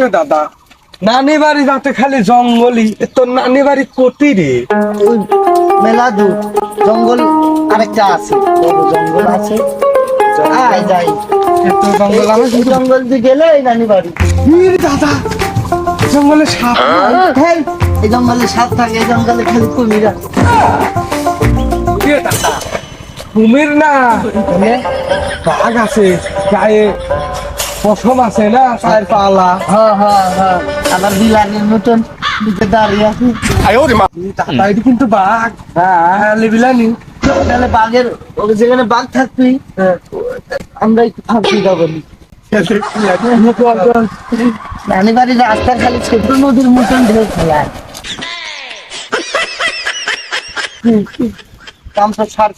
রে দাদা, নানি বাড়ি যাতে খালি জঙ্গলই, তোর নানি বাড়ি কোটি রে? ওই মেলা দূর জঙ্গল আরেকটা আছে, বড় জঙ্গল আছে। আয় যাই, এত জঙ্গল আমি এই জঙ্গল দিয়ে গেলে এই নানি বাড়ি। দাদা, জঙ্গলে সাপ? হ্যাঁ, এই জঙ্গলে সাপ থাকে, এই জঙ্গলে খালি কুমির আছে। এ দাদা, কুমির না, বাঘ আছে গায়ে, পশম আছে না, চায়ের পালা। হ্যাঁ হ্যাঁ হ্যাঁ, আবার বিলানের মতন দিকে দাঁড়িয়ে আছে। দাদা এটা কিন্তু বাঘ, হ্যাঁ, বিলানি। তাহলে বাঘের ওই যেখানে বাঘ থাকবি, আমরা একটু ফাঁকি যাবো। নানি বাড়ির রাস্তা খালি ছোট নদীর মতন ঢেউ খেলায়। কাম তো ছাড়।